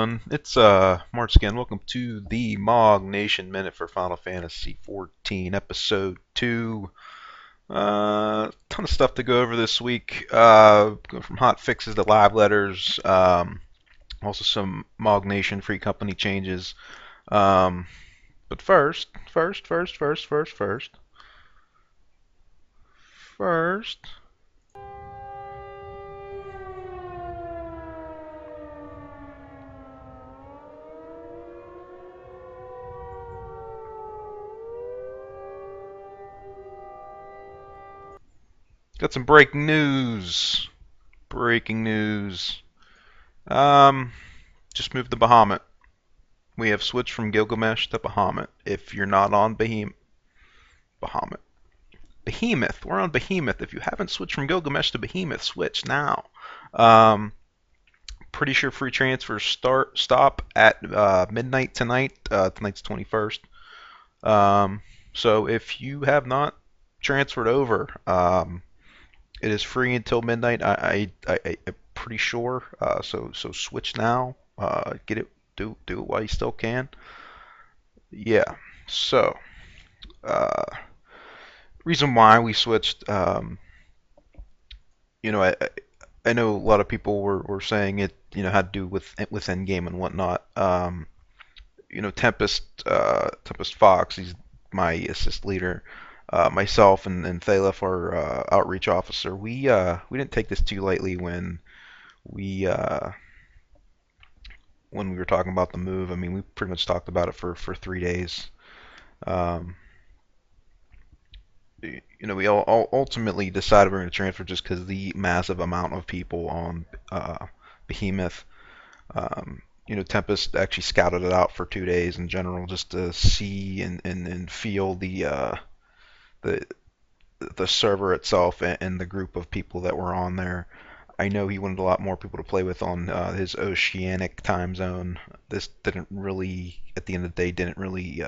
everyone? It's March again. Welcome to the MOG Nation Minute for Final Fantasy XIV, Episode 2. Ton of stuff to go over this week. Going from hot fixes to live letters. Also some MOG Nation free company changes. But first. Got some breaking news. Breaking news. Um, just moved to Bahamut. We have switched from Gilgamesh to Bahamut. If you're not on Bahamut. Behemoth. We're on Behemoth. If you haven't switched from Gilgamesh to Behemoth, switch now. Um, Pretty sure free transfers stop at midnight tonight. Tonight's 21st. So if you have not transferred over, it is free until midnight. I'm pretty sure. So switch now. Get it. Do it while you still can. Yeah. So uh, reason why we switched. I know a lot of people were saying it. Had to do with endgame and whatnot. Tempest Fox. He's my assist leader. Myself and Thalef, our outreach officer, we didn't take this too lightly we uh, when we were talking about the move. I mean, we pretty much talked about it for 3 days. Um, we all ultimately decided we are going to transfer just because the massive amount of people on Behemoth. Tempest actually scouted it out for 2 days in general just to see and feel the the server itself and the group of people that were on there. I know he wanted a lot more people to play with on his oceanic time zone. This didn't really, at the end of the day, didn't really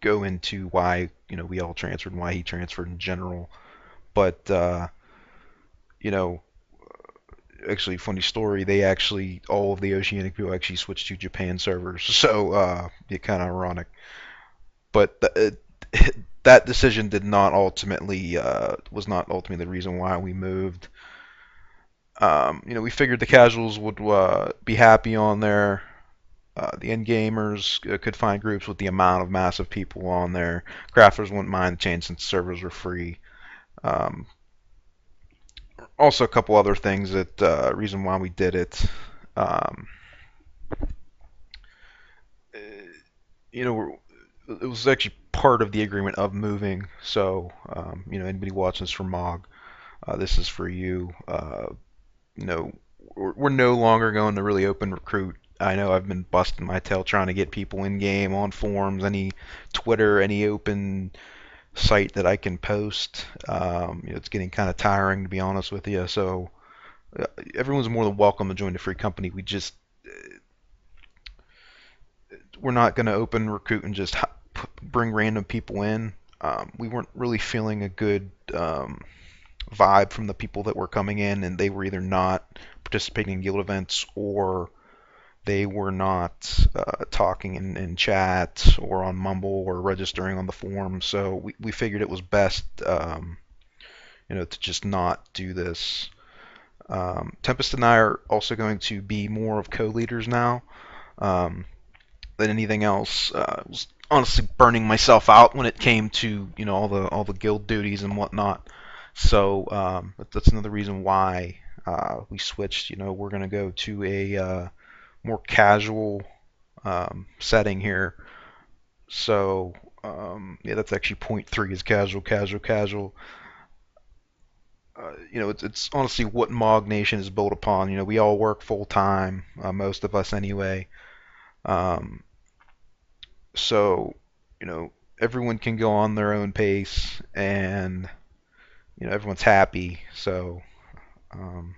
go into why we all transferred and why he transferred in general. But you know, actually, funny story. They actually all of the oceanic people actually switched to Japan servers. So yeah, kind of ironic. But that decision did not ultimately was not ultimately the reason why we moved. We figured the casuals would be happy on there. The end gamers could find groups with the amount of massive people on there. Crafters wouldn't mind the change since servers were free. Um, Also, a couple other things that reason why we did it. Um, uh, it was actually part of the agreement of moving. So, anybody watching this from MOG, this is for you. You know, we're no longer going to really open recruit. I know I've been busting my tail trying to get people in game on forums, any Twitter, any open site that I can post. It's getting kind of tiring to be honest with you. So everyone's more than welcome to join the free company. We're not going to open recruit and just bring random people in. We weren't really feeling a good vibe from the people that were coming in, and they were either not participating in guild events or they were not talking in chat or on Mumble or registering on the forum. So we figured it was best, to just not do this. Tempest and I are also going to be more of co-leaders now than anything else. I was honestly burning myself out when it came to all the guild duties and whatnot. So that's another reason why we switched. We're going to go to a more casual setting here. So yeah, that's actually point three is casual. It's honestly what MOG Nation is built upon. We all work full time, most of us anyway. Um, so everyone can go on their own pace, and everyone's happy. So um,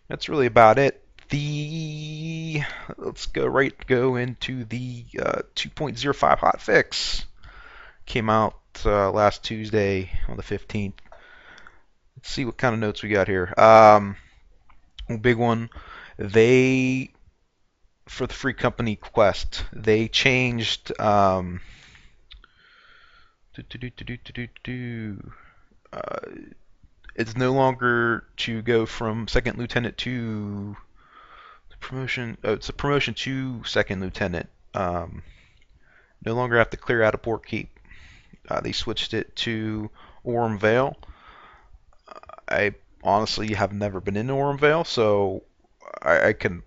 that's really about it. The Let's go into the 2.05 hotfix. Came out last Tuesday on the 15th. Let's see what kind of notes we got here. Big one. They for the free company quest, they changed do, do, do, do, do, do, do, uh, it's no longer to go from second lieutenant to promotion. Oh, it's a promotion to second lieutenant. No longer have to clear out a port keep. They switched it to Orem Vale. I honestly have never been in Orem Vale, so I can,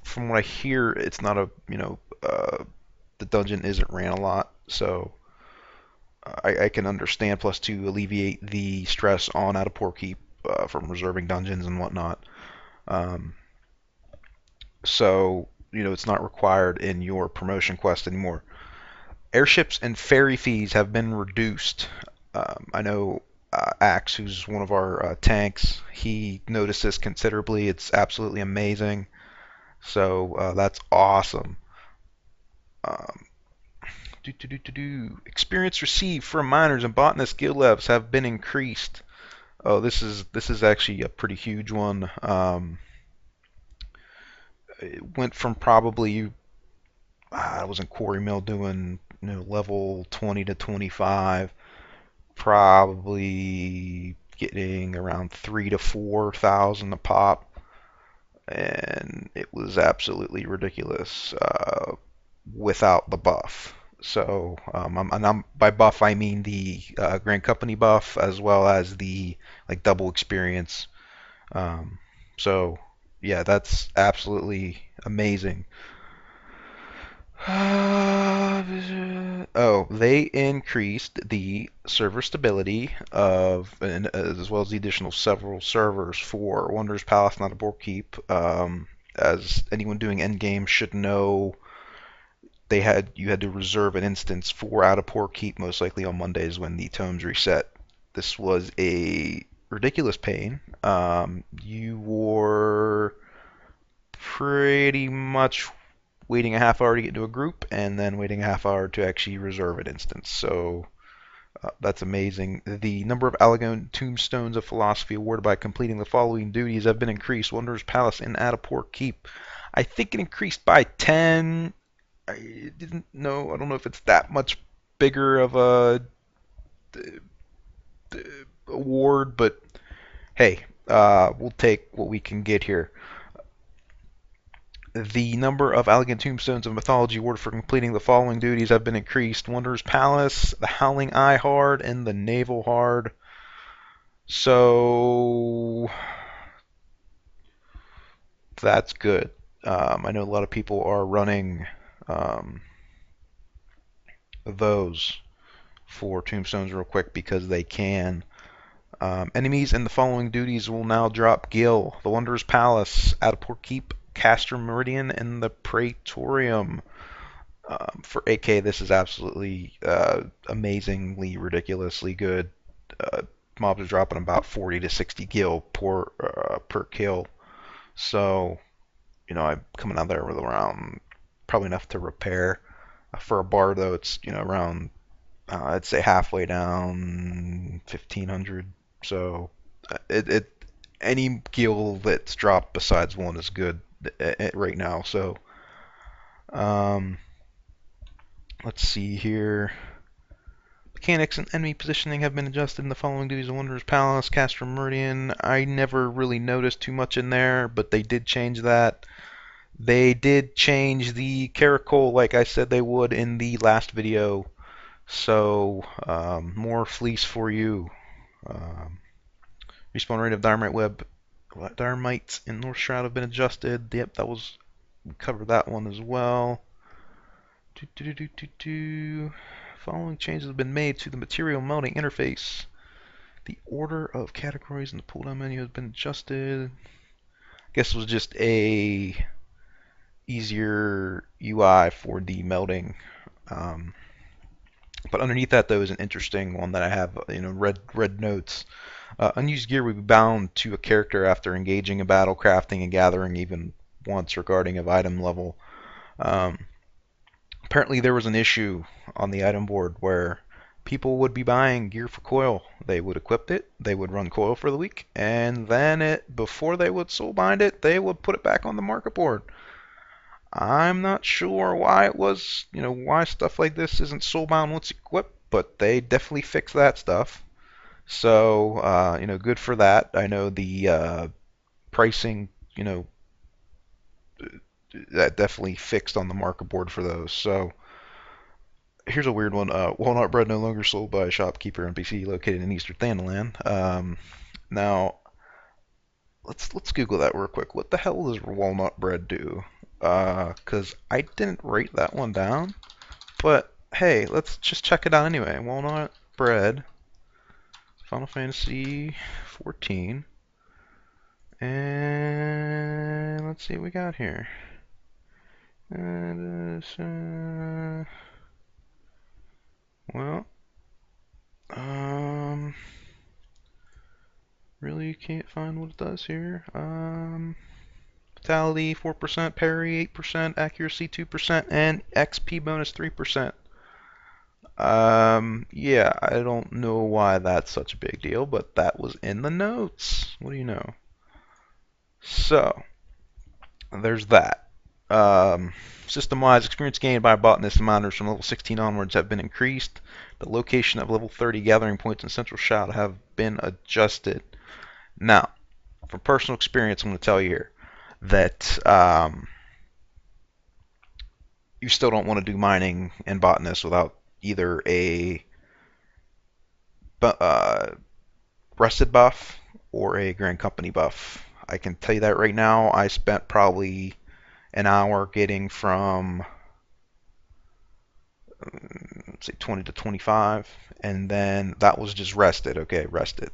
from what I hear, it's not a, the dungeon isn't ran a lot, so I can understand. Plus, to alleviate the stress on out of port keep from reserving dungeons and whatnot. Um, so, it's not required in your promotion quest anymore. Airships and ferry fees have been reduced. I know Axe, who's one of our tanks, he noticed this considerably. It's absolutely amazing. So that's awesome. Um, Experience received from miners and botanist guild levels have been increased. Oh, this is actually a pretty huge one. It went from probably I was in Quarry Mill doing level 20 to 25, probably getting around 3 to 4 thousand a pop, and it was absolutely ridiculous without the buff. So, by buff I mean the Grand Company buff as well as the like double experience. Um, so, yeah, that's absolutely amazing. Oh, they increased the server stability of, and as well as the additional several servers for Wanderer's Palace, not a board keep. As anyone doing endgame should know, you had to reserve an instance for out of port keep, most likely on Mondays when the tomes reset. This was a ridiculous pain. You were pretty much waiting a half hour to get into a group, and then waiting a half hour to actually reserve an instance. So that's amazing. The number of Alagon Tombstones of Philosophy awarded by completing the following duties have been increased. Wanderer's Palace and Adaport Keep. I think it increased by 10. I didn't know. I don't know if it's that much bigger of a award, but hey, we'll take what we can get here. The number of elegant tombstones of mythology awarded for completing the following duties have been increased: Wanderer's Palace, the Howling Eye Hard, and the Naval Hard. So that's good. I know a lot of people are running um, those for tombstones real quick because they can. Enemies in the following duties will now drop Gil, the Wanderer's Palace, Adaport Keep, Castor Meridian, and the Praetorium. For AK, this is absolutely amazingly, ridiculously good. Uh, Mobs are dropping about 40 to 60 gil per kill. So, I'm coming out there with around probably enough to repair. For a bar, though, it's around I'd say halfway down 1500. So, it any gil that's dropped besides one is good right now. So, um, let's see here. Mechanics and enemy positioning have been adjusted in the following duties of Wanderer's Palace, Castor Meridian. I never really noticed too much in there, but they did change that. They did change the Caracol like I said they would in the last video. So, more fleece for you. Um, Respawn rate of Dynamites in North Shroud have been adjusted. Yep, we covered that one as well. Following changes have been made to the material mounting interface. The order of categories in the pull-down menu has been adjusted. I guess it was just a easier UI for the melding. But underneath that, though, is an interesting one that I have, red notes. Unused gear will be bound to a character after engaging in battle, crafting, and gathering even once regarding of item level. Apparently there was an issue on the item board where people would be buying gear for coil. They would equip it, they would run coil for the week, and then before they would soul bind it, they would put it back on the market board. I'm not sure why it was, why stuff like this isn't soulbound once equipped, but they definitely fixed that stuff. So, good for that. I know the pricing, that definitely fixed on the market board for those. So, here's a weird one. Walnut bread no longer sold by a shopkeeper NPC located in Eastern Thanalan. Now, let's Google that real quick. What the hell does walnut bread do? Cause I didn't write that one down. But hey, let's just check it out anyway. Walnut bread, Final Fantasy 14, and let's see what we got here. Well, um, really can't find what it does here. Vitality 4%, parry 8%, accuracy 2%, and XP bonus 3%. Yeah, I don't know why that's such a big deal, but that was in the notes. What do you know? So, there's that. System-wise, experience gained by botanist and miners from level 16 onwards have been increased. The location of level 30 gathering points in Central Shout have been adjusted. Now, from personal experience, I'm going to tell you here that you still don't want to do mining and botanist without either a uh, rested buff or a Grand Company buff. I can tell you that right now. I spent probably an hour getting from say 20 to 25, and then that was just rested. Okay, rested.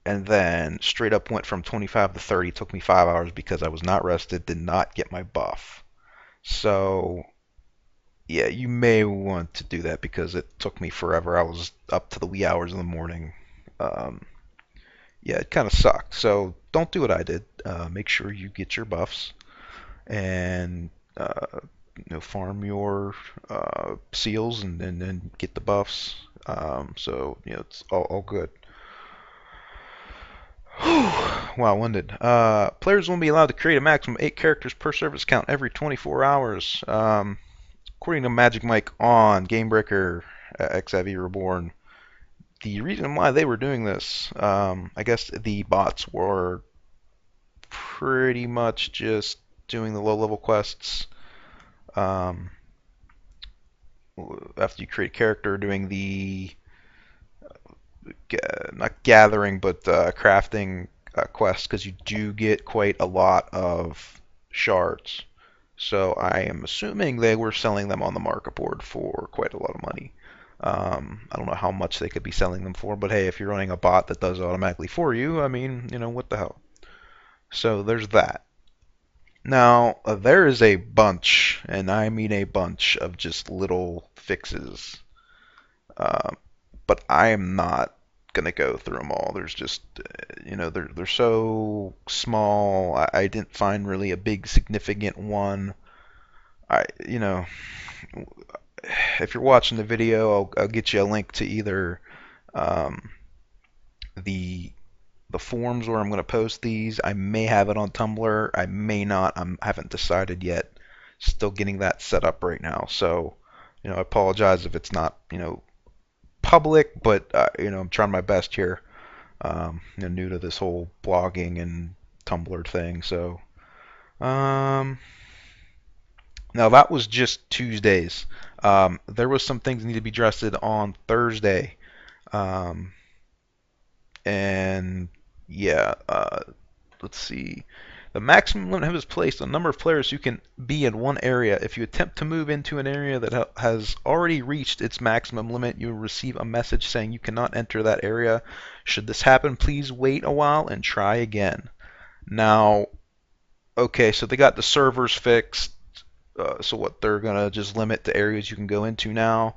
And then straight up went from 25 to 30. Took me 5 hours because I was not rested, did not get my buff. So yeah, you may want to do that because it took me forever. I was up to the wee hours in the morning. Um, yeah, it kind of sucked. So don't do what I did. Make sure you get your buffs and farm your seals and get the buffs. So it's all good. Wow, winded. Players will be allowed to create a maximum of 8 characters per service count every 24 hours. According to Magic Mike on Gamebreaker XIV Reborn, the reason why they were doing this, I guess the bots were pretty much just doing the low-level quests. Um, After you create a character, doing the not gathering but crafting quests because you do get quite a lot of shards. So I am assuming they were selling them on the market board for quite a lot of money. I don't know how much they could be selling them for, but hey, if you're running a bot that does it automatically for you, I mean, what the hell. So there's that. Now, there is a bunch, and I mean a bunch, of just little fixes. Uh, but I am not gonna go through them all. There's just, they're so small. I didn't find really a big significant one. I, you know, if you're watching the video, I'll get you a link to either um, the the forums where I'm going to post these. I may have it on Tumblr. I may not. I haven't decided yet. Still getting that set up right now. So, I apologize if it's not, public, but I'm trying my best here. New to this whole blogging and Tumblr thing. So, um, now that was just Tuesdays. There was some things that need to be addressed on Thursday. Um, and yeah, let's see. The maximum limit is placed on the number of players who can be in one area. If you attempt to move into an area that has already reached its maximum limit, you will receive a message saying you cannot enter that area. Should this happen, please wait a while and try again. Now, okay, so they got the servers fixed. So what they're gonna just limit the areas you can go into now.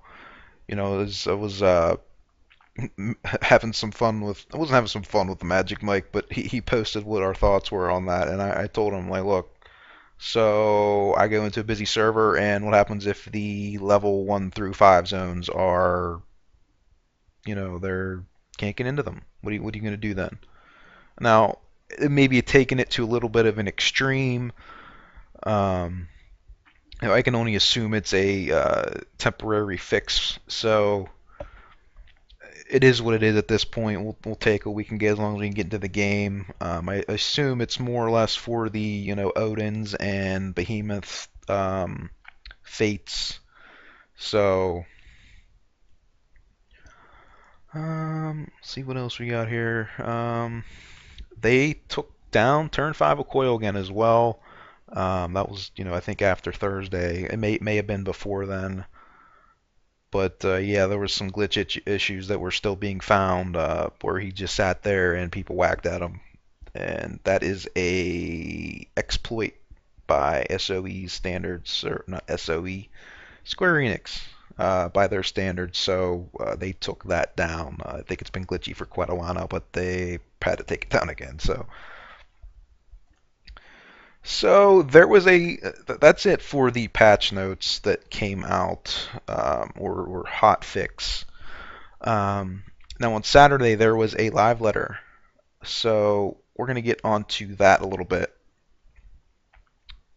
I was having some fun with. I wasn't having some fun with the Magic Mike, but he posted what our thoughts were on that, and I told him like, look, so I go into a busy server, and what happens if the level 1 through 5 zones are, they're can't get into them? What are you gonna do then? Now, maybe taking it to a little bit of an extreme. Um, I can only assume it's a temporary fix, so it is what it is at this point. We'll take what we can get as long as we can get into the game. I assume it's more or less for the Odins and Behemoth fates. So let's see what else we got here. They took down turn 5 of Coil again as well. That was I think after Thursday. It may have been before then. But yeah, there was some glitch issues that were still being found where he just sat there and people whacked at him, and that is a exploit by SOE standards, or not SOE, Square Enix by their standards. So they took that down. I think it's been glitchy for quite a while now, but they had to take it down again. So there was that's it for the patch notes that came out, or hotfix. Um, Now on Saturday there was a live letter, so we're gonna get onto that a little bit,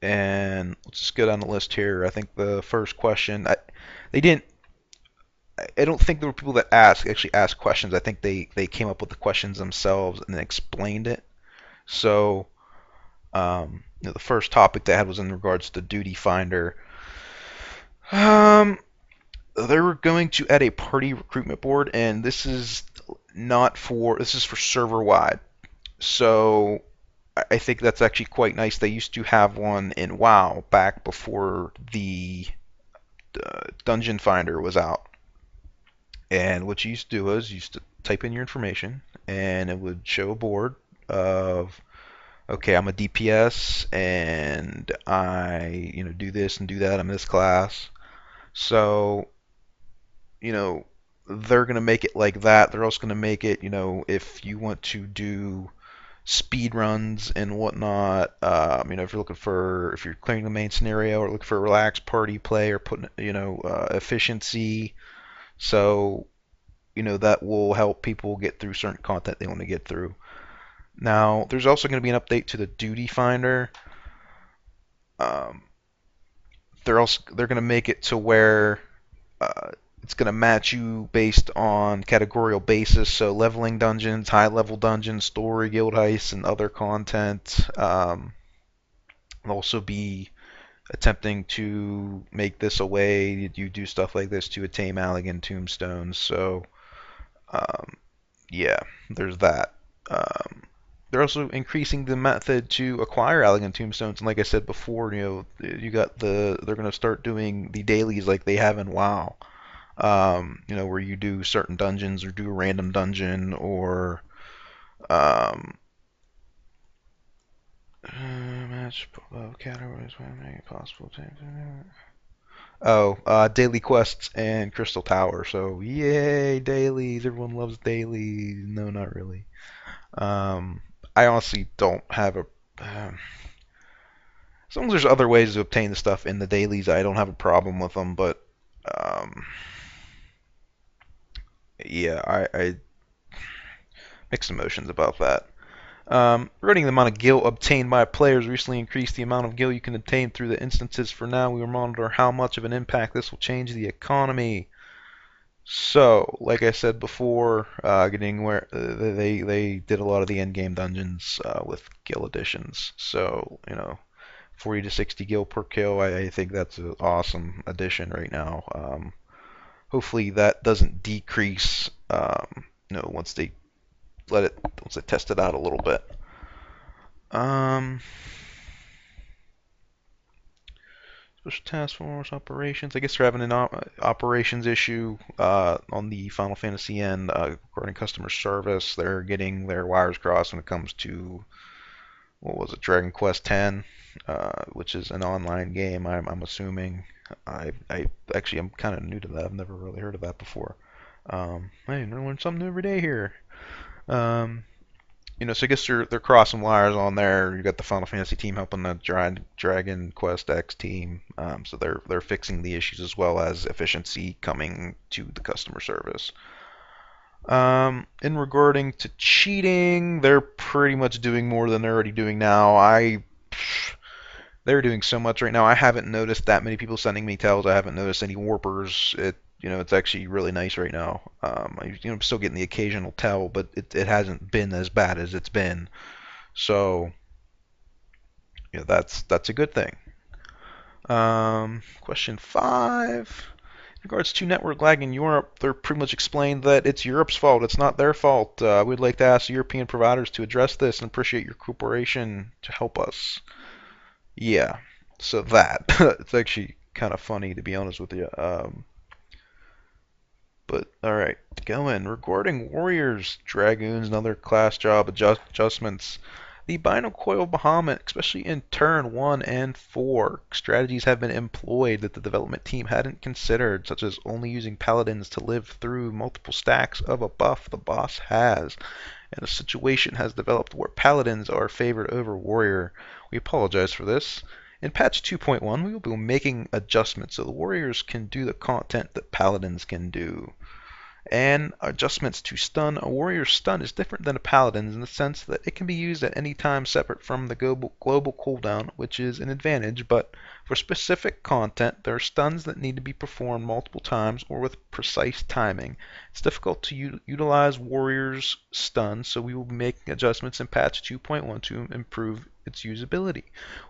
and let's just go down the list here. I think the first question, they didn't. I don't think there were people that actually asked questions. I think they came up with the questions themselves and then explained it. So the first topic they had was in regards to Duty Finder. Um, they were going to add a party recruitment board, and this is for server wide. So I think that's actually quite nice. They used to have one in WoW back before the Dungeon Finder was out. And what you used to do was you used to type in your information, and it would show a board of, okay, I'm a DPS, and I do this and do that. I'm this class. So you know they're gonna make it like that. They're also gonna make it, if you want to do speed runs and whatnot. If you're clearing the main scenario or looking for relaxed party play or putting, efficiency. So, that will help people get through certain content they want to get through. Now, there's also going to be an update to the Duty Finder. Um, they're going to make it to where it's going to match you based on categorical basis. So leveling dungeons, high level dungeons, story, guild heists, and other content. They'll also be attempting to make this a way you do stuff like this to attain Maligan tombstones. So um, yeah, there's that. Um, they're also increasing the method to acquire Allegan tombstones, and like I said before, they're going to start doing the dailies like they have in WoW. Where you do certain dungeons or do a random dungeon or um, match categories when make it possible to. Oh, daily quests and Crystal Tower. So yay, dailies! Everyone loves dailies. No, not really. Um, I honestly don't have a. As long as there's other ways to obtain the stuff in the dailies, I don't have a problem with them. But um, yeah, I mixed emotions about that. Regarding the amount of gil obtained by players recently increased the amount of gil you can obtain through the instances. For now, we will monitor how much of an impact this will change the economy. So, like I said before, getting where they did a lot of the end game dungeons with gil additions. So, 40 to 60 gil per kill. I think that's an awesome addition right now. Hopefully that doesn't decrease. Once they once they test it out a little bit. Um, Special Task Force operations. I guess they're having an operations issue on the Final Fantasy end regarding customer service. They're getting their wires crossed when it comes to, what was it, Dragon Quest X, which is an online game. I'm assuming. I actually I'm kind of new to that. I've never really heard of that before. Hey, I learn something new every day here. Um, so I guess they're crossing wires on there. You got the Final Fantasy team helping the Dragon Quest X team, so they're fixing the issues as well as efficiency coming to the customer service. In regarding to cheating, they're pretty much doing more than they're already doing now. they're doing so much right now. I haven't noticed that many people sending me tells. I haven't noticed any warpers. It's actually really nice right now. I'm still getting the occasional tell, but it hasn't been as bad as it's been. So, that's a good thing. Question 5. In regards to network lag in Europe, they're pretty much explained that it's Europe's fault. It's not their fault. We'd like to ask European providers to address this and appreciate your cooperation to help us. Yeah, so that it's actually kind of funny to be honest with you. But all right, going regarding warriors, dragoons, and other class job adjustments. The binary coil Bahamut, especially in turn 1 and 4, strategies have been employed that the development team hadn't considered, such as only using paladins to live through multiple stacks of a buff the boss has, and a situation has developed where paladins are favored over warrior. We apologize for this. In patch 2.1, we will be making adjustments so the warriors can do the content that paladins can do. And adjustments to stun. A warrior's stun is different than a paladin's in the sense that it can be used at any time separate from the global cooldown, which is an advantage, but for specific content, there are stuns that need to be performed multiple times or with precise timing. It's difficult to utilize warrior's stun, so we will be making adjustments in patch 2.1 to improve its usability.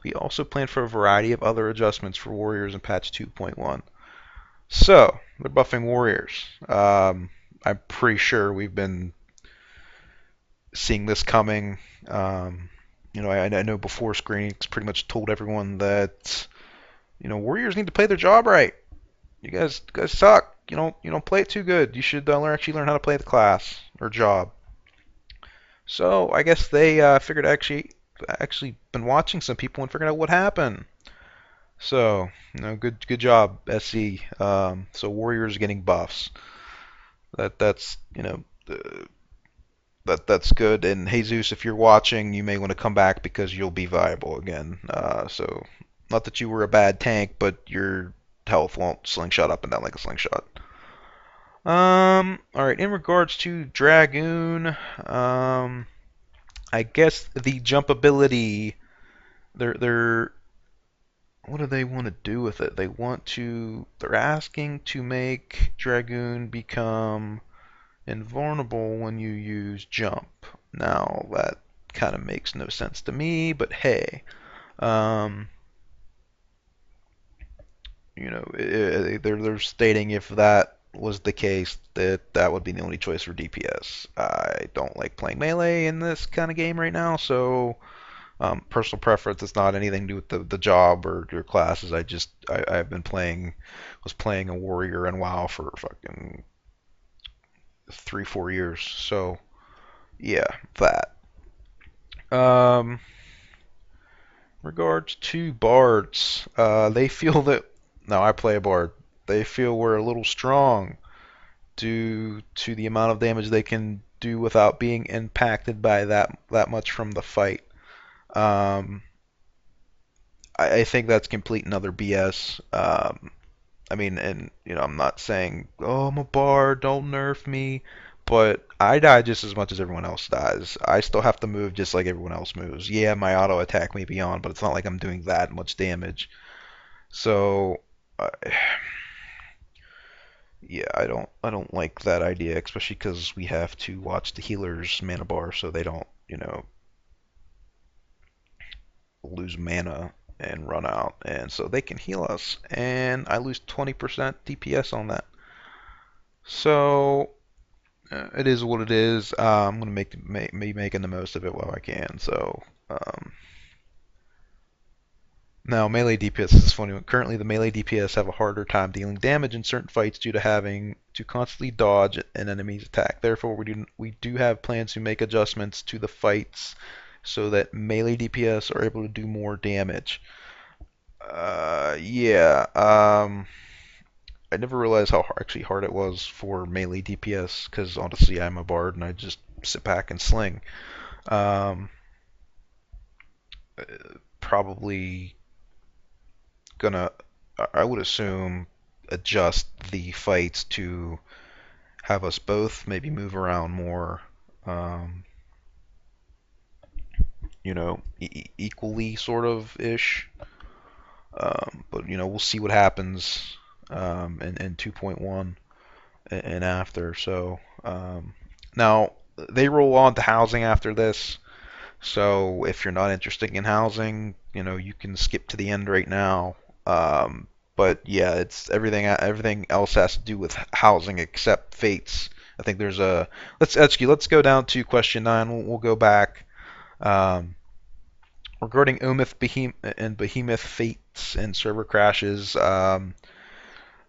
We also plan for a variety of other adjustments for warriors in patch 2.1. So, they're buffing warriors. I'm pretty sure we've been seeing this coming. I know before Screenix pretty much told everyone that warriors need to play their job right. You guys suck. You don't play it too good. You should actually learn how to play the class or job. So I guess they figured actually been watching some people and figured out what happened. So good job, SC. So warriors getting buffs. That's that's good. And Jesus, if you're watching, you may want to come back because you'll be viable again. So not that you were a bad tank, but your health won't slingshot up and down like a slingshot. All right. In regards to Dragoon, I guess the jump ability, they're what do they want to do with it? They're asking to make Dragoon become invulnerable when you use jump. Now that kind of makes no sense to me, but hey, um, they're stating if that was the case that would be the only choice for DPS. I don't like playing melee in this kind of game right now, so personal preference. It's not anything to do with the job or your classes. I've been was playing a warrior in WoW for fucking 3-4 years. So yeah, that. Um, regards to bards, they feel that now I play a bard. They feel we're a little strong due to the amount of damage they can do without being impacted by that much from the fight. Um, I think that's complete and utter BS. I mean, and I'm not saying, oh, I'm a bard, don't nerf me, but I die just as much as everyone else dies. I still have to move just like everyone else moves. Yeah, my auto attack may be on, but it's not like I'm doing that much damage. So, uh, yeah, I don't like that idea, especially because we have to watch the healer's mana bar so they don't, lose mana and run out, and so they can heal us, and I lose 20% DPS on that. So it is what it is. I'm gonna be making the most of it while I can. So now melee DPS is funny. Currently, the melee DPS have a harder time dealing damage in certain fights due to having to constantly dodge an enemy's attack. Therefore, we do have plans to make adjustments to the fights so that melee DPS are able to do more damage. Yeah. I never realized how actually hard it was for melee DPS because honestly, I'm a bard and I just sit back and sling. Um, Probably gonna, I would assume, adjust the fights to have us both maybe move around more, um, equally sort of ish. But we'll see what happens in 2.1 and after. So now they roll on to housing after this. So if you're not interested in housing, you can skip to the end right now. But yeah, it's everything else has to do with housing except fates. I think there's a let's go down to question 9. We'll go back. Um, Regarding Behemoth fates and server crashes,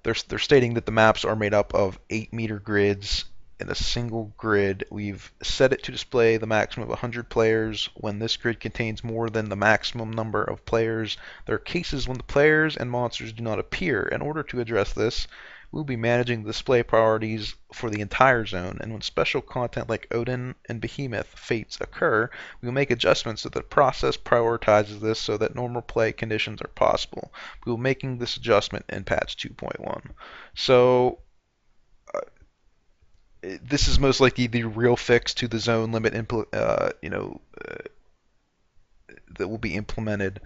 they're stating that the maps are made up of 8-meter grids in a single grid. We've set it to display the maximum of 100 players. When this grid contains more than the maximum number of players, there are cases when the players and monsters do not appear. In order to address this, we'll be managing the display priorities for the entire zone, and when special content like Odin and Behemoth fates occur, we will make adjustments so that the process prioritizes this so that normal play conditions are possible. We will be making this adjustment in patch 2.1. So this is most likely the real fix to the zone limit that will be implemented.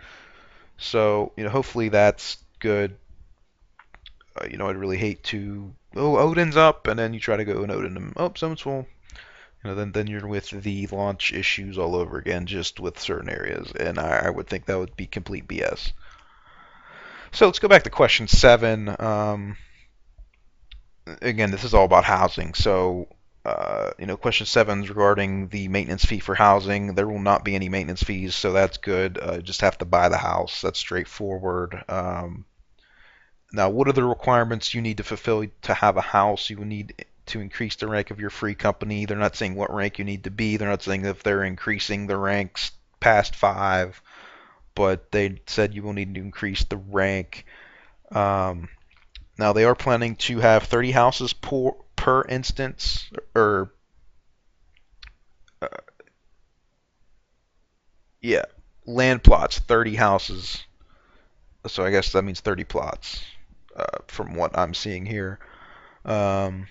So hopefully that's good. I'd really hate to Odin's up and then you try to go and Odin and zone's full. Then you're with the launch issues all over again, just with certain areas, and I would think that would be complete BS. So let's go back to question 7. Again, this is all about housing. So, question 7 is regarding the maintenance fee for housing. There will not be any maintenance fees, so that's good. Just have to buy the house. That's straightforward. Now, what are the requirements you need to fulfill to have a house? You will need to increase the rank of your free company. They're not saying what rank you need to be. They're not saying if they're increasing the ranks past 5, but they said you will need to increase the rank. Now, they are planning to have 30 houses per instance, or uh, yeah, land plots, 30 houses. So I guess that means 30 plots, from what I'm seeing here. Um,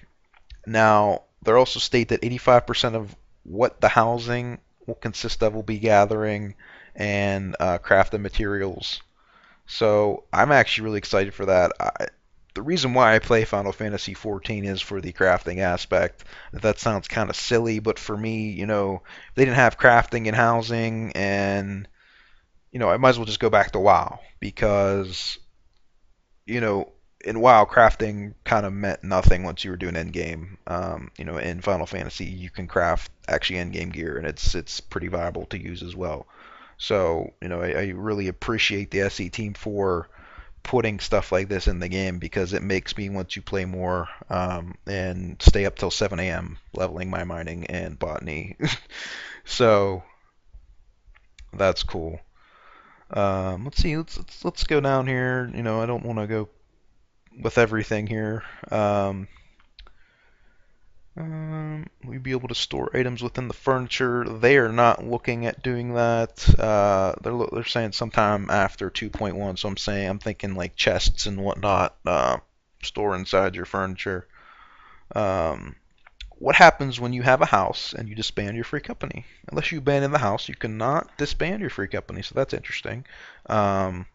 Now, they also state that 85% of what the housing will consist of will be gathering and crafting materials. So I'm actually really excited for that. The reason why I play Final Fantasy XIV is for the crafting aspect. That sounds kind of silly, but for me, if they didn't have crafting and housing, and I might as well just go back to WoW because you know, in WoW, crafting kind of meant nothing once you were doing endgame. In Final Fantasy, you can craft actually endgame gear, and it's pretty viable to use as well. So, I really appreciate the SE team for putting stuff like this in the game because it makes me want to play more and stay up till 7 a.m. leveling my mining and botany. So that's cool. Let's see. Let's go down here. I don't want to go with everything here. We'd be able to store items within the furniture. They are not looking at doing that. They're saying sometime after 2.1. So I'm thinking like chests and whatnot. Store inside your furniture. Um, what happens when you have a house and you disband your free company? Unless you abandon the house, you cannot disband your free company. So that's interesting. Um,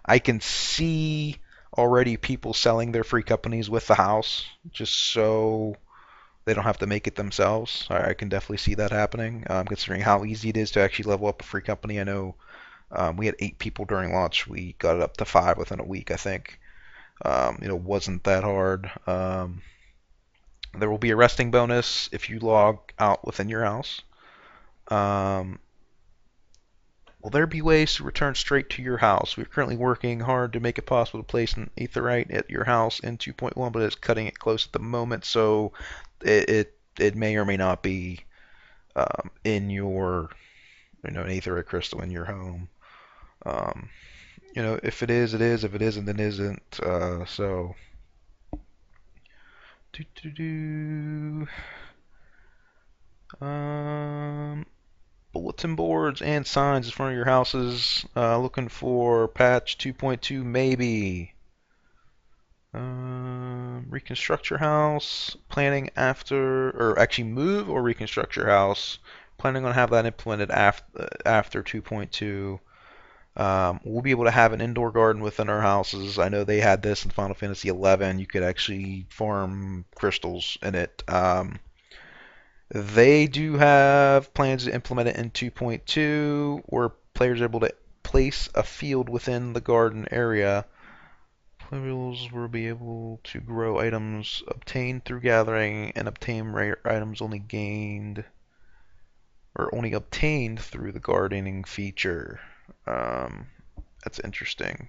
I can see already people selling their free companies with the house just so they don't have to make it themselves. I can definitely see that happening, considering how easy it is to actually level up a free company. I know we had 8 people during launch. We got it up to 5 within a week, I think. Wasn't that hard. There will be a resting bonus if you log out within your house. Um, Will there be ways to return straight to your house? We're currently working hard to make it possible to place an aetherite at your house in 2.1, but it's cutting it close at the moment, so it may or may not be in your an aetherite crystal in your home. Um, if it is, it is. If it isn't, then it isn't. So, do do do. Um, Bulletin boards and signs in front of your houses. Looking for patch 2.2 maybe. Reconstruct your house. Planning after, or actually move or reconstruct your house. Planning on have that implemented after 2.2. We'll be able to have an indoor garden within our houses. I know they had this in Final Fantasy XI. You could actually farm crystals in it. They do have plans to implement it in 2.2, where players are able to place a field within the garden area. Players will be able to grow items obtained through gathering and obtain rare items only gained or only obtained through the gardening feature. Um, that's interesting.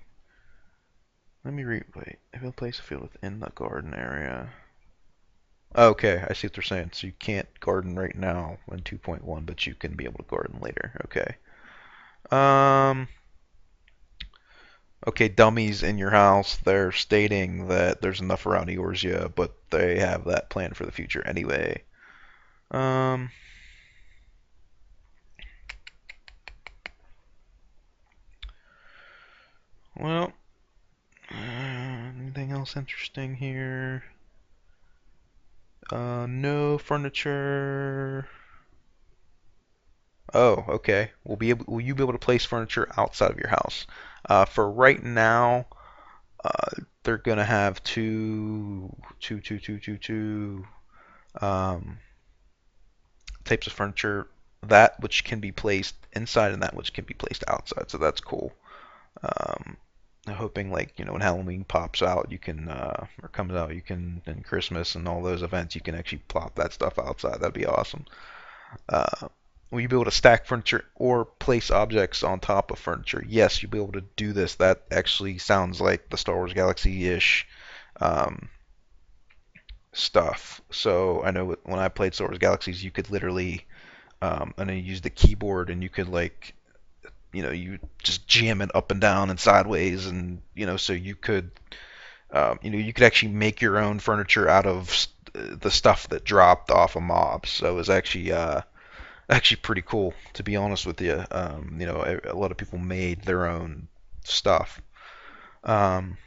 Let me read. Wait, if you place a field within the garden area. Okay, I see what they're saying. So you can't garden right now in 2.1, but you can be able to garden later. Okay. Um, okay, dummies in your house. They're stating that there's enough around Eorzea, but they have that plan for the future anyway. Um, well, anything else interesting here? No furniture. Oh, okay. Will you be able to place furniture outside of your house? For right now, they're gonna have two um, types of furniture. That which can be placed inside and that which can be placed outside. So that's cool. Um, I'm hoping like when Halloween pops out, you can or comes out, you can and Christmas and all those events, you can actually plop that stuff outside. That'd be awesome. Uh, will you be able to stack furniture or place objects on top of furniture? Yes, you'll be able to do this. That actually sounds like the Star Wars Galaxy-ish um, stuff. So I know when I played Star Wars Galaxies, you could literally, and then you use the keyboard and you could like, you just jam it up and down and sideways, and so you could, you could actually make your own furniture out of the stuff that dropped off of mobs. So it was actually pretty cool, to be honest with you. A lot of people made their own stuff. Um,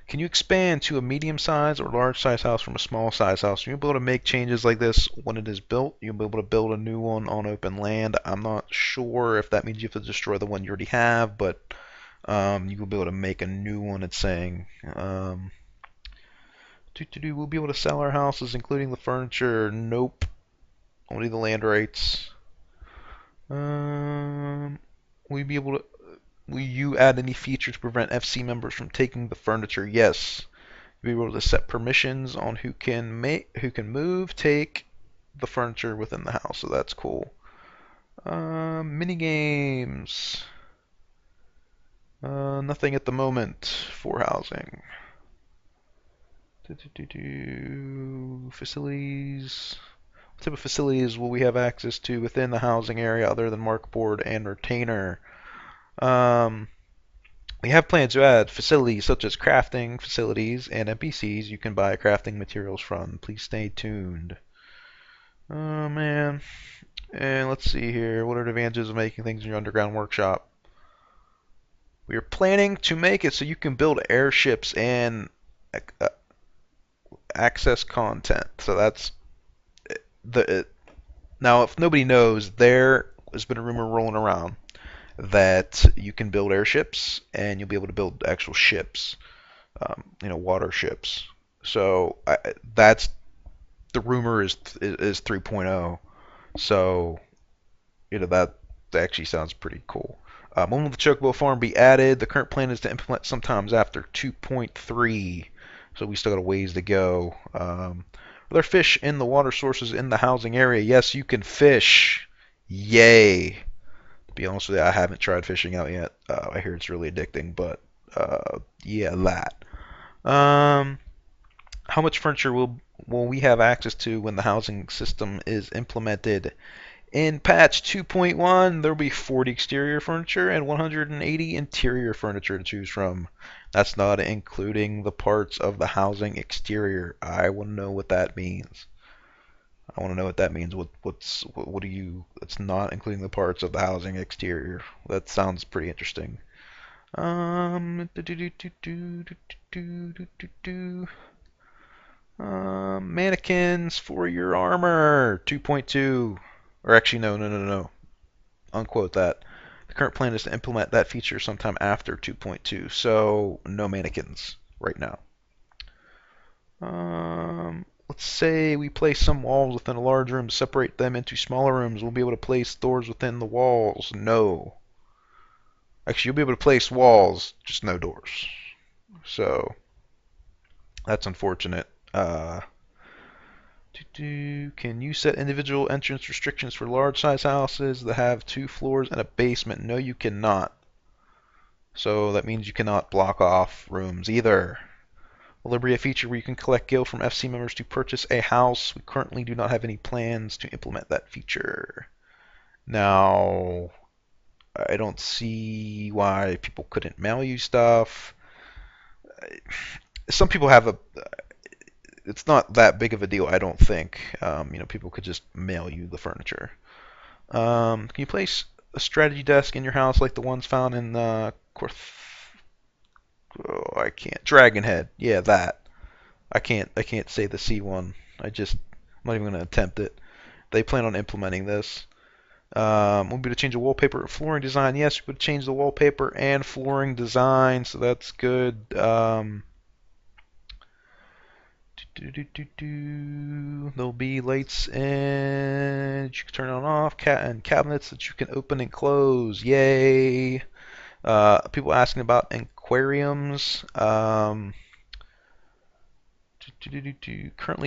can you expand to a medium-sized or large-sized house from a small-sized house? You'll be able to make changes like this when it is built. You'll be able to build a new one on open land. I'm not sure if that means you have to destroy the one you already have, but you will be able to make a new one. It's saying. We'll be able to sell our houses, including the furniture. Nope. Only the land rights. Um, will you be able to? Will you add any feature to prevent FC members from taking the furniture? Yes. You'll be able to set permissions on who can move, take the furniture within the house. So that's cool. Mini games. Nothing at the moment for housing. Facilities. What type of facilities will we have access to within the housing area other than markboard and retainer? Um, we have plans to add facilities such as crafting facilities and NPCs you can buy crafting materials from. Please stay tuned. Oh man. And let's see here. What are the advantages of making things in your underground workshop? We are planning to make it so you can build airships and uh, access content. So that's the now. If nobody knows, there has been a rumor rolling around that you can build airships and you'll be able to build actual ships, water ships. So that's the rumor is 3.0. So that actually sounds pretty cool. When will the Chocobo farm be added? The current plan is to implement sometimes after 2.3. So we still got a ways to go. Are there fish in the water sources in the housing area? Yes, you can fish. Yay. To be honest with you, I haven't tried fishing out yet. I hear it's really addicting, but yeah, that. Um, how much furniture will we have access to when the housing system is implemented? In patch 2.1, there will be 40 exterior furniture and 180 interior furniture to choose from. That's not including the parts of the housing exterior. I want to know what that means. I want to know what that means. What do you? It's not including the parts of the housing exterior. That sounds pretty interesting. Mannequins for your armor 2.2. Or actually, no, no, no, no. unquote that. The current plan is to implement that feature sometime after 2.2, so no mannequins right now. Let's say we place some walls within a large room to separate them into smaller rooms. We'll be able to place doors within the walls. No. Actually, you'll be able to place walls, just no doors. So that's unfortunate. Can you set individual entrance restrictions for large size houses that have 2 floors and a basement? No, you cannot. So that means you cannot block off rooms either. Will there be a feature where you can collect gil from FC members to purchase a house? We currently do not have any plans to implement that feature. Now, I don't see why people couldn't mail you stuff. Some people have a. It's not that big of a deal, I don't think. People could just mail you the furniture. Can you place a strategy desk in your house like the ones found in I can't. Dragonhead. Yeah, that. I can't say the C one. I'm not even gonna attempt it. They plan on implementing this. We'll be able to change the wallpaper and flooring design. Yes, we would change the wallpaper and flooring design, so that's good. There'll be lights and you can turn on and off, and cabinets that you can open and close. Yay! People asking about aquariums. Currently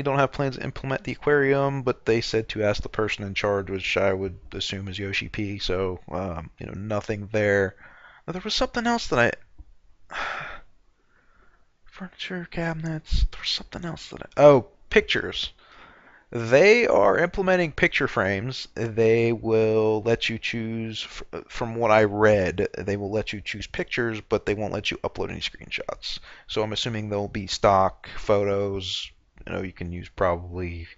don't have plans to implement the aquarium, but they said to ask the person in charge, which I would assume is Yoshi P. So, nothing there. Now, there was something else that I furniture cabinets. There was something else that oh, pictures. They are implementing picture frames. They will let you choose, from what I read, they will let you choose pictures, but they won't let you upload any screenshots. So I'm assuming they'll be stock photos. You can use probably,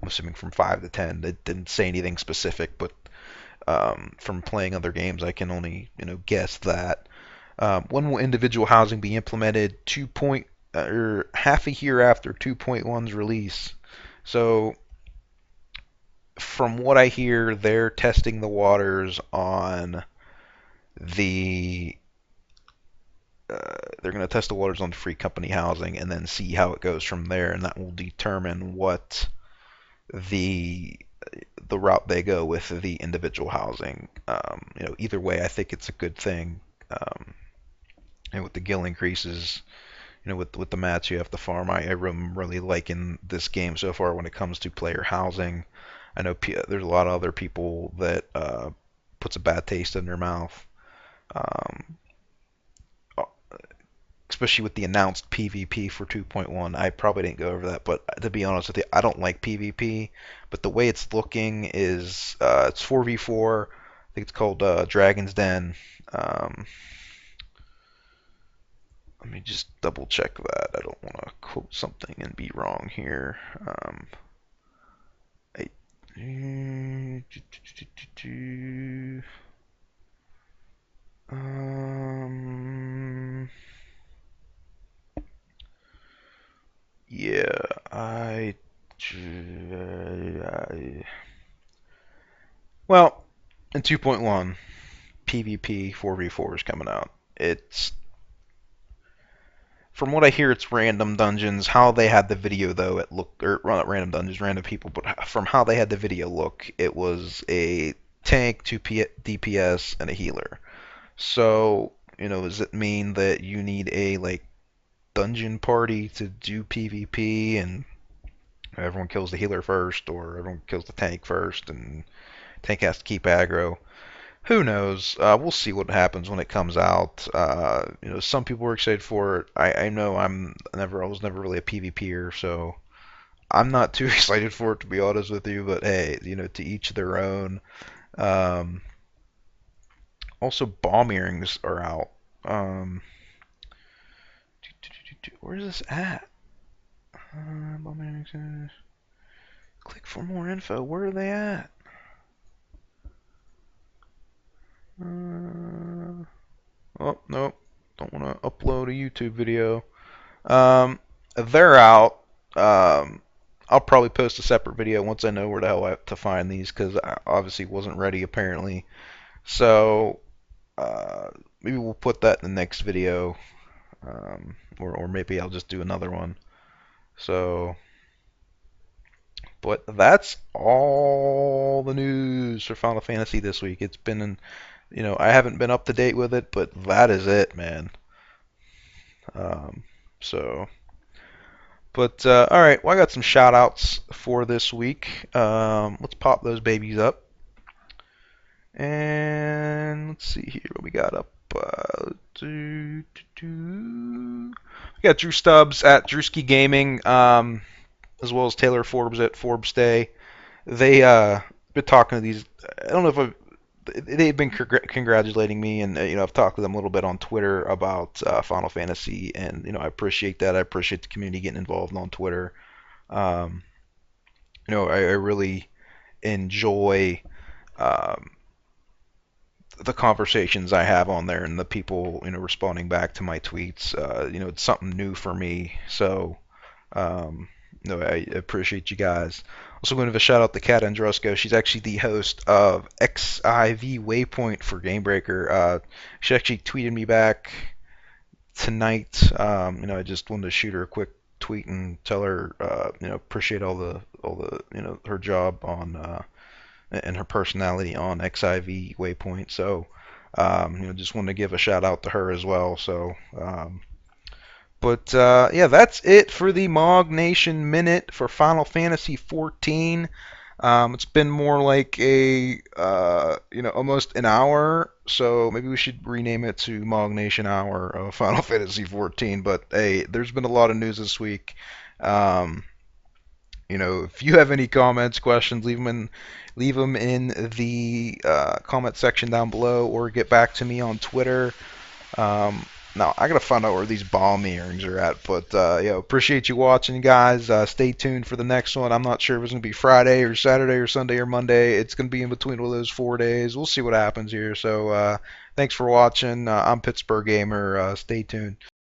I'm assuming from 5 to 10. They didn't say anything specific, but from playing other games, I can only, guess that. When will individual housing be implemented? Or half a year after 2.1's release. So from what I hear, they're testing the waters on the. They're going to test the waters on free company housing and then see how it goes from there, and that will determine what the route they go with the individual housing. Either way, I think it's a good thing. And with the gill increases, with the mats you have to farm, I'm really liking this game so far when it comes to player housing. I know there's a lot of other people that puts a bad taste in their mouth, um, especially with the announced PvP for 2.1. I probably didn't go over that, but to be honest with you, I don't like PvP. But the way it's looking is it's 4v4. I think it's called Dragon's Den. Let me just double check that. I don't want to quote something and be wrong here. Yeah, well, in 2.1, PvP 4v4 is coming out. It's From what I hear, it's random dungeons. How they had the video, though, it looked, or well, not random dungeons, random people, but from how they had the video look, it was a tank, 2 DPS, and a healer. So, does it mean that you need a dungeon party to do PvP, and everyone kills the healer first, or everyone kills the tank first, and tank has to keep aggro? Who knows? We'll see what happens when it comes out. Some people were excited for it. I know I was never really a PvPer, so I'm not too excited for it, to be honest with you. But hey, to each their own. Um, Also, bomb earrings are out. Where's this at? Bomb earrings. Click for more info. Where are they at? Oh, nope. Don't want to upload a YouTube video. They're out. I'll probably post a separate video once I know where the hell I have to find these, because I obviously wasn't ready apparently So uh, maybe we'll put that in the next video, or maybe I'll just do another one. So, but that's all the news for Final Fantasy this week. It's been, I haven't been up to date with it, but that is it, man. Um, so, but all right, well, I got some shout outs for this week. Let's pop those babies up. And let's see here what we got up. We got Drew Stubbs at Drewski Gaming, as well as Taylor Forbes at Forbes Day. They been talking to these. I don't know if they've been congratulating me, and I've talked to them a little bit on Twitter about Final Fantasy, and I appreciate that. I appreciate the community getting involved on Twitter. Um, I really enjoy. Um, the conversations I have on there and the people responding back to my tweets. It's something new for me, so I appreciate you guys. Also, going to give a shout out to Kat Andrusco. She's actually the host of XIV Waypoint for Gamebreaker. She actually tweeted me back tonight. I just wanted to shoot her a quick tweet and tell her, appreciate all the her job on and her personality on XIV Waypoint. So, just wanted to give a shout out to her as well. So, yeah, that's it for the MOG Nation Minute for Final Fantasy XIV. It's been more like a, almost an hour, so maybe we should rename it to MOG Nation Hour of Final Fantasy XIV. But hey, there's been a lot of news this week. Um, if you have any comments, questions, leave them in the comment section down below, or get back to me on Twitter. Now I gotta find out where these BAHAM earrings are at, but appreciate you watching, guys. Stay tuned for the next one. I'm not sure if it's gonna be Friday or Saturday or Sunday or Monday. It's gonna be in between one of those 4 days. We'll see what happens here. So thanks for watching. I'm Pittsburgh Gamer. Stay tuned.